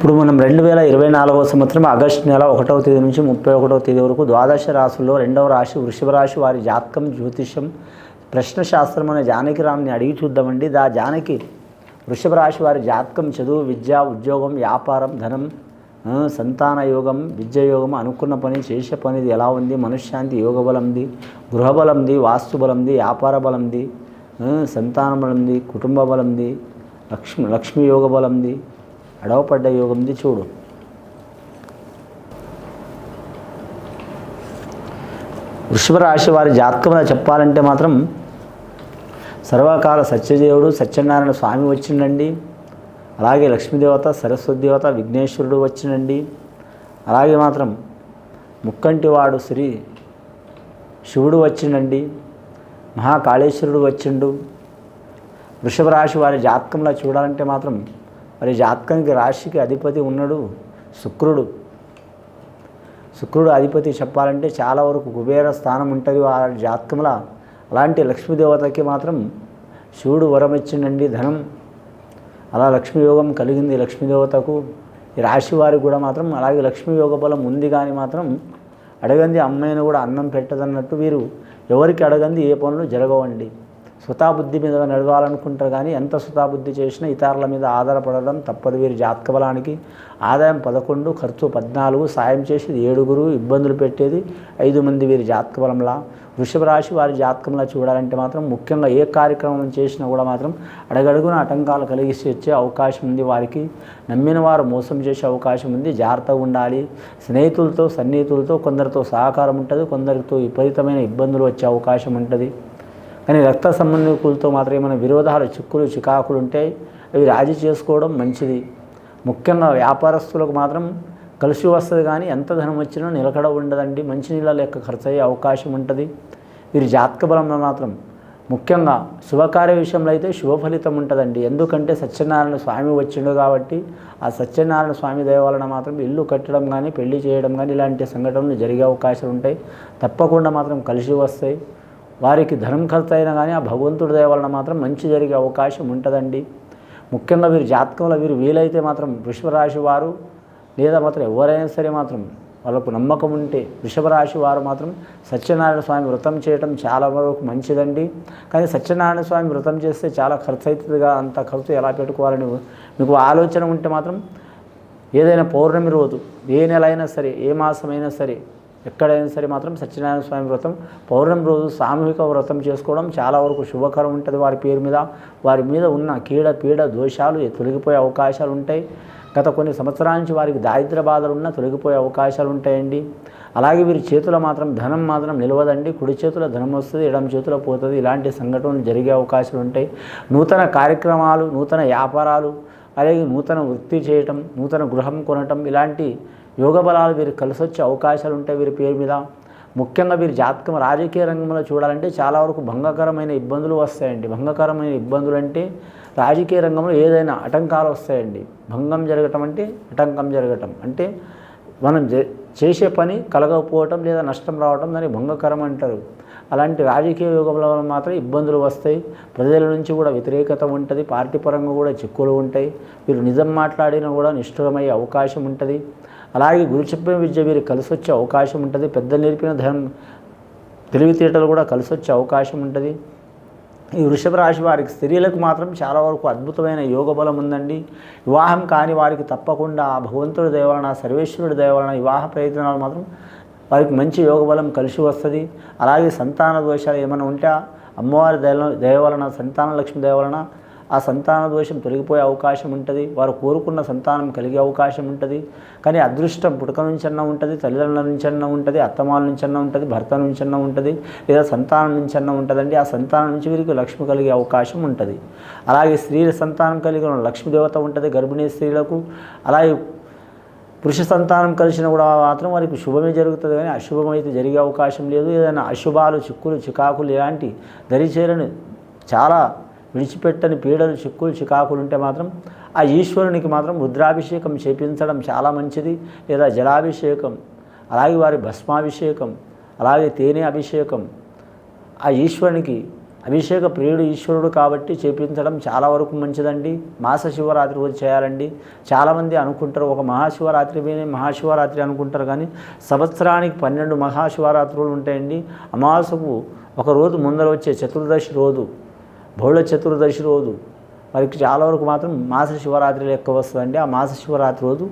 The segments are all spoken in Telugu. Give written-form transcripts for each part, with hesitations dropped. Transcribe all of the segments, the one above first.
ఇప్పుడు మనం 2024వ సంవత్సరం ఆగస్టు నెల 1వ తేదీ నుంచి 31వ తేదీ వరకు ద్వాదశ రాశుల్లో 2వ రాశి వృషభ రాశి వారి జాతకం జ్యోతిషం ప్రశ్న శాస్త్రం అనే జానకిరామ్ని అడిగి చూద్దామండి. జానకి వృషభ రాశి వారి జాతకం చదువు, విద్య, ఉద్యోగం, వ్యాపారం, ధనం, సంతాన యోగం, విద్య యోగం, అనుకున్న పని చేసే పనిది ఎలా ఉంది, మనశ్శాంతి, యోగ బలంది, గృహబలంది, వాస్తు బలంది, వ్యాపార బలంది, సంతాన బలంది, కుటుంబ బలంది, లక్ష్మీ యోగ బలంది, అడవపడ్డ యోగంది చూడు. వృషభ రాశి వారి జాతకంలో చెప్పాలంటే మాత్రం సర్వకాల సత్యదేవుడు సత్యనారాయణ స్వామి వచ్చిండండి. అలాగే లక్ష్మీదేవత, సరస్వతి దేవత, విఘ్నేశ్వరుడు వచ్చిండండి. అలాగే మాత్రం ముక్కంటివాడు శ్రీ శివుడు వచ్చిండండి. మహాకాళేశ్వరుడు వచ్చిండు. వృషభ రాశి వారి జాతకంలో చూడాలంటే మాత్రం మరి జాతకానికి రాశికి అధిపతి ఉన్నాడు శుక్రుడు. శుక్రుడు అధిపతి చెప్పాలంటే చాలా వరకు కుబేర స్థానం ఉంటుంది వారి జాతకంలో. అలాంటి లక్ష్మీదేవతకి మాత్రం శివుడు వరం ఇచ్చిండండి, ధనం. అలా లక్ష్మీ యోగం కలిగింది లక్ష్మీదేవతకు. ఈ రాశి వారికి కూడా మాత్రం అలాగే లక్ష్మీ యోగ బలం ఉంది. కానీ మాత్రం అడగంది అమ్మాయిని కూడా అన్నం పెట్టదన్నట్టు వీరు ఎవరికి అడగంది ఏ పనులు జరగవండి. స్వతాబుద్ధి మీద నడవాలనుకుంటారు. కానీ ఎంత స్వతాబుద్ధి చేసినా ఇతరుల మీద ఆధారపడడం తప్పదు. వీరి జాతక బలానికి ఆదాయం 11, ఖర్చు 14, సాయం చేసేది 7, ఇబ్బందులు పెట్టేది 5 మంది వీరి జాతక బలంలా. వృషభ రాశి వారి జాతకంలో చూడాలంటే మాత్రం ముఖ్యంగా ఏ కార్యక్రమం చేసినా కూడా మాత్రం అడగడుగున ఆటంకాలు కలిగిసి వచ్చే అవకాశం ఉంది. వారికి నమ్మిన వారు మోసం చేసే అవకాశం ఉంది. జాగ్రత్తగా ఉండాలి. స్నేహితులతో, సన్నిహితులతో కొందరితో సహకారం ఉంటుంది, కొందరితో విపరీతమైన ఇబ్బందులు వచ్చే అవకాశం ఉంటుంది. కానీ రక్త సంబంధికులతో మాత్రం ఏమైనా విరోధాలు, చిక్కులు, చికాకులు ఉంటాయి. అవి రాజీ చేసుకోవడం మంచిది. ముఖ్యంగా వ్యాపారస్తులకు మాత్రం కలిసి వస్తుంది. కానీ ఎంత ధనం వచ్చినా నిలకడ ఉండదండి. మంచినీళ్ళ లెక్క ఖర్చు అయ్యే అవకాశం ఉంటుంది. వీరి జాతక బలంలో మాత్రం ముఖ్యంగా శుభకార్య విషయంలో అయితే శుభ ఫలితం ఉంటుందండి. ఎందుకంటే సత్యనారాయణ స్వామి వచ్చిండు కాబట్టి ఆ సత్యనారాయణ స్వామి దయ వలన మాత్రం ఇల్లు కట్టడం కానీ, పెళ్లి చేయడం కానీ ఇలాంటి సంఘటనలు జరిగే అవకాశాలు ఉంటాయి. తప్పకుండా మాత్రం కలిసి వస్తాయి. వారికి ధనం ఖర్చు అయినా కానీ ఆ భగవంతుడి దయ వలన మాత్రం మంచి జరిగే అవకాశం ఉంటుందండి. ముఖ్యంగా వీరి జాతకంలో వీరు వీలైతే మాత్రం వృషభ రాశి వారు లేదా మాత్రం ఎవరైనా సరే మాత్రం వాళ్ళకు నమ్మకం ఉంటే వృషభ రాశి వారు మాత్రం సత్యనారాయణ స్వామి వ్రతం చేయడం చాలా వరకు మంచిదండి. కానీ సత్యనారాయణ స్వామి వ్రతం చేస్తే చాలా ఖర్చు అవుతుందిగా. అంత ఖర్చు ఎలా పెట్టుకోవాలని మీకు ఆలోచన ఉంటే మాత్రం ఏదైనా పౌర్ణమి రోజు, ఏ నెల అయినా సరే, ఏ మాసమైనా సరే, ఎక్కడైనా సరే మాత్రం సత్యనారాయణ స్వామి వ్రతం పౌర్ణమి రోజు సామూహిక వ్రతం చేసుకోవడం చాలా వరకు శుభకరం ఉంటుంది. వారి పేరు మీద, వారి మీద ఉన్న పీడ దోషాలు తొలగిపోయే అవకాశాలు ఉంటాయి. గత కొన్ని సంవత్సరాల నుంచి వారికి దారిద్ర్య బాధలు ఉన్నా తొలగిపోయే అవకాశాలు ఉంటాయండి. అలాగే వీరి చేతిలో మాత్రం ధనం మాత్రం నిలవదండి. కుడి చేతిలో ధనం వస్తుంది, ఎడమ చేతిలో పోతుంది. ఇలాంటి సంఘటనలు జరిగే అవకాశాలు ఉంటాయి. నూతన కార్యక్రమాలు, నూతన వ్యాపారాలు, అలాగే నూతన వృత్తి చేయటం, నూతన గృహం కొనటం ఇలాంటి యోగ బలాలు వీరికి కలిసి వచ్చే అవకాశాలు ఉంటాయి వీరి పేరు మీద. ముఖ్యంగా వీరి జాతకం రాజకీయ రంగంలో చూడాలంటే చాలా వరకు భంగకరమైన ఇబ్బందులు వస్తాయండి. భంగకరమైన ఇబ్బందులు అంటే రాజకీయ రంగంలో ఏదైనా ఆటంకాలు వస్తాయండి. భంగం జరగటం అంటే ఆటంకం జరగటం అంటే మనం చేసే పని కలగకపోవటం లేదా నష్టం రావటం, దాన్ని భంగకరం అంటారు. అలాంటి రాజకీయ యోగంలో మాత్రం ఇబ్బందులు వస్తాయి. ప్రజల నుంచి కూడా వ్యతిరేకత ఉంటుంది. పార్టీ పరంగా కూడా చిక్కులు ఉంటాయి. వీరు నిజం మాట్లాడినా కూడా నిష్ఠురమయ్యే అవకాశం ఉంటుంది. అలాగే గురు చెప్పిన విద్య వీరికి కలిసి వచ్చే అవకాశం ఉంటుంది. పెద్దలు నేర్పిన తెలివితేటలు కూడా కలిసి వచ్చే అవకాశం ఉంటుంది. ఈ వృషభ రాశి వారికి స్త్రీలకు మాత్రం చాలా వరకు అద్భుతమైన యోగ బలం ఉందండి. వివాహం కాని వారికి తప్పకుండా ఆ భగవంతుడి దయ వలన, సర్వేశ్వరుడి దయ వలన వివాహ ప్రయత్నాలు మాత్రం వారికి మంచి యోగ బలం కలిసి వస్తుంది. అలాగే సంతాన దోషాలు ఏమైనా ఉంటే అమ్మవారి దయ వలన, సంతాన లక్ష్మి దయ వలన ఆ సంతాన దోషం తొలగిపోయే అవకాశం ఉంటుంది. వారు కోరుకున్న సంతానం కలిగే అవకాశం ఉంటుంది. కానీ అదృష్టం పుట్టుక నుంచన్నా ఉంటుంది, తల్లిదండ్రుల నుంచన్నా ఉంటుంది, అత్తమాల నుంచన్నా ఉంటుంది, భర్త నుంచన్నా ఉంటుంది, లేదా సంతానం నుంచన్నా ఉంటుందండి. ఆ సంతానం నుంచి వీరికి లక్ష్మి కలిగే అవకాశం ఉంటుంది. అలాగే స్త్రీల సంతానం కలిగిన లక్ష్మీదేవత ఉంటుంది గర్భిణీ స్త్రీలకు. అలాగే పురుష సంతానం కలిసిన కూడా మాత్రం వారికి శుభమే జరుగుతుంది. కానీ అశుభమైతే జరిగే అవకాశం లేదు. ఏదైనా అశుభాలు, చిక్కులు, చికాకులు ఇలాంటి దరిచేరని చాలా విడిచిపెట్టని పీడలు, చిక్కులు, చికాకులు ఉంటే మాత్రం ఆ ఈశ్వరునికి మాత్రం రుద్రాభిషేకం చేపించడం చాలా మంచిది. లేదా జలాభిషేకం, అలాగే వారి భస్మాభిషేకం, అలాగే తేనె అభిషేకం, ఆ ఈశ్వరునికి అభిషేక ప్రియుడు ఈశ్వరుడు కాబట్టి చేపించడం చాలా వరకు మంచిదండి. మాస శివరాత్రి రోజు చేయాలండి. చాలామంది అనుకుంటారు ఒక మహాశివరాత్రి అనుకుంటారు, కానీ సంవత్సరానికి 12 మహాశివరాత్రులు ఉంటాయండి. అమావాస్యకు ఒక రోజు ముందర వచ్చే చతుర్దశి రోజు, బహుళ చతుర్దశి రోజు వారికి చాలా వరకు మాత్రం మాస శివరాత్రి లెక్క వస్తుందండి. ఆ మాస శివరాత్రి రోజు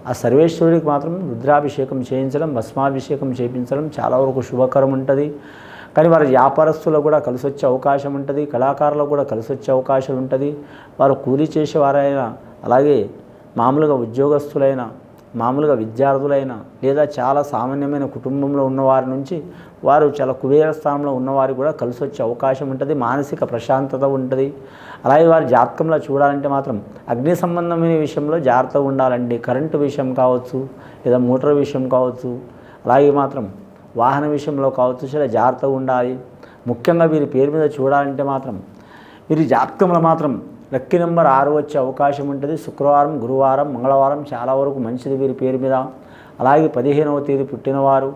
ఆ సర్వేశ్వరుడికి మాత్రం రుద్రాభిషేకం చేయించడం, భస్మాభిషేకం చేయించడం చాలా వరకు శుభకరం ఉంటుంది. కానీ వారి వ్యాపారస్తులకు కూడా కలిసి వచ్చే అవకాశం ఉంటుంది, కళాకారులకు కూడా కలిసి వచ్చే అవకాశం ఉంటుంది. వారు కూలీ చేసేవారైనా, అలాగే మామూలుగా ఉద్యోగస్తులైనా, మామూలుగా విద్యార్థులైనా, లేదా చాలా సామాన్యమైన కుటుంబంలో ఉన్నవారి నుంచి వారు చాలా కుబేర స్థానంలో ఉన్నవారికి కూడా కలిసి వచ్చే అవకాశం ఉంటుంది. మానసిక ప్రశాంతత ఉంటుంది. అలాగే వారి జాతకంలో చూడాలంటే మాత్రం అగ్ని సంబంధమైన విషయంలో జాగ్రత్తగా ఉండాలండి. కరెంటు విషయం కావచ్చు, లేదా మోటార్ విషయం కావచ్చు, అలాగే మాత్రం వాహన విషయంలో కావచ్చు, చాలా జాగ్రత్తగా ఉండాలి. ముఖ్యంగా వీరి పేరు మీద చూడాలంటే మాత్రం వీరి జాతకంలో మాత్రం లక్కీ నెంబర్ 6 వచ్చే అవకాశం ఉంటుంది. శుక్రవారం, గురువారం, మంగళవారం చాలా వరకు మంచిది వీరి పేరు మీద. అలాగే 15వ తేదీ పుట్టినవారు,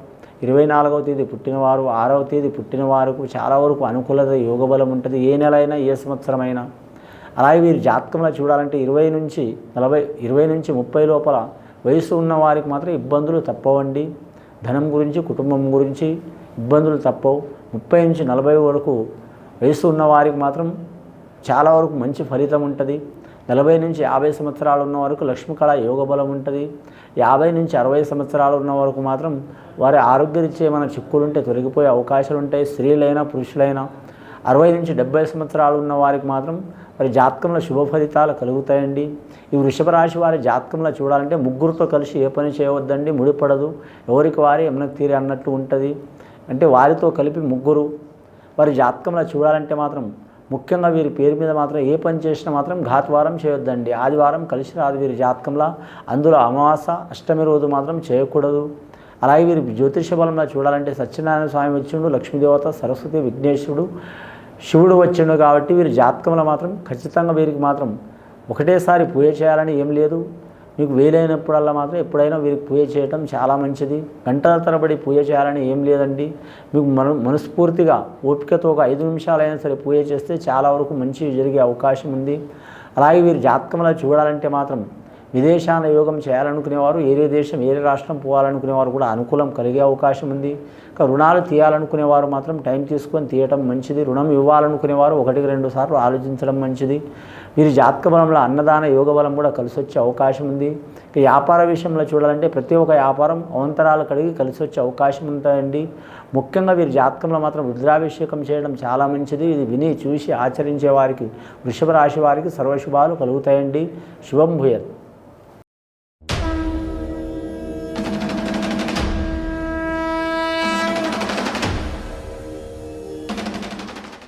24వ తేదీ పుట్టినవారు, 6వ తేదీ పుట్టిన వారికి చాలా వరకు అనుకూలత, యోగబలం ఉంటుంది. ఏ నెల అయినా, ఏ సంవత్సరమైనా. అలాగే వీరి జాతకంలో చూడాలంటే 20 నుంచి 30 లోపల వయసు ఉన్న వారికి మాత్రం ఇబ్బందులు తప్పవండి. ధనం గురించి, కుటుంబం గురించి ఇబ్బందులు తప్పవు. 30 నుంచి 40 వరకు వయసు ఉన్న వారికి మాత్రం చాలా వరకు మంచి ఫలితం ఉంటుంది. 40 నుంచి 50 సంవత్సరాలు ఉన్న వరకు లక్ష్మీకళ యోగబలం ఉంటుంది. 50 నుంచి 60 సంవత్సరాలు ఉన్న వరకు మాత్రం వారి ఆరోగ్యరీత్యా ఏమైనా చిక్కులుంటే తొలగిపోయే అవకాశాలు ఉంటాయి. స్త్రీలైనా, పురుషులైనా. 60 నుంచి 70 సంవత్సరాలు ఉన్న వారికి మాత్రం వారి జాతకంలో శుభ ఫలితాలు కలుగుతాయండి. ఈ వృషభ రాశి వారి జాతకంలో చూడాలంటే ముగ్గురితో కలిసి ఏ పని చేయవద్దండి, ముడిపడదు. ఎవరికి వారి ఎమనకు తీరి అన్నట్టు ఉంటుంది. అంటే వారితో కలిపి ముగ్గురు. వారి జాతకంలో చూడాలంటే మాత్రం ముఖ్యంగా వీరి పేరు మీద మాత్రం ఏ పని చేసినా మాత్రం ఘాతవారం చేయొద్దండి. ఆదివారం కలిసి రాదు వీరి జాతకంలో. అందులో అమావాస, అష్టమి రోజు మాత్రం చేయకూడదు. అలాగే వీరి జ్యోతిష బలంలో చూడాలంటే సత్యనారాయణ స్వామి వచ్చిండు, లక్ష్మీదేవత, సరస్వతి, విఘ్నేశ్వరుడు, శివుడు వచ్చిండు. కాబట్టి వీరి జాతకంలో మాత్రం ఖచ్చితంగా వీరికి మాత్రం ఒకటేసారి పూజ చేయాలని ఏం లేదు. మీకు వీలైనప్పుడల్లా మాత్రం ఎప్పుడైనా వీరికి పూజ చేయటం చాలా మంచిది. గంటల తరబడి పూజ చేయాలని ఏం లేదండి. మీకు మనస్ఫూర్తిగా ఓపికతో ఒక 5 నిమిషాలైనా సరే పూజ చేస్తే చాలా వరకు మంచి జరిగే అవకాశం ఉంది. అలాగే వీరి జాతకంలో చూడాలంటే మాత్రం విదేశాల యోగం చేయాలనుకునేవారు, ఏరే దేశం, ఏరే రాష్ట్రం పోవాలనుకునేవారు కూడా అనుకూలం కలిగే అవకాశం ఉంది. ఇంకా రుణాలు తీయాలనుకునేవారు మాత్రం టైం తీసుకొని తీయటం మంచిది. రుణం ఇవ్వాలనుకునేవారు 1-2 సార్లు ఆలోచించడం మంచిది. వీరి జాతక బలంలో అన్నదాన యోగ బలం కూడా కలిసి వచ్చే అవకాశం ఉంది. ఇక వ్యాపార విషయంలో చూడాలంటే ప్రతి ఒక్క వ్యాపారం అవంతరాలు కలిగి కలిసి వచ్చే అవకాశం ఉంటాయండి. ముఖ్యంగా వీరి జాతకంలో మాత్రం రుద్రాభిషేకం చేయడం చాలా మంచిది. ఇది విని చూసి ఆచరించే వారికి, వృషభ రాశి వారికి సర్వశుభాలు కలుగుతాయండి. శుభం భూయత్.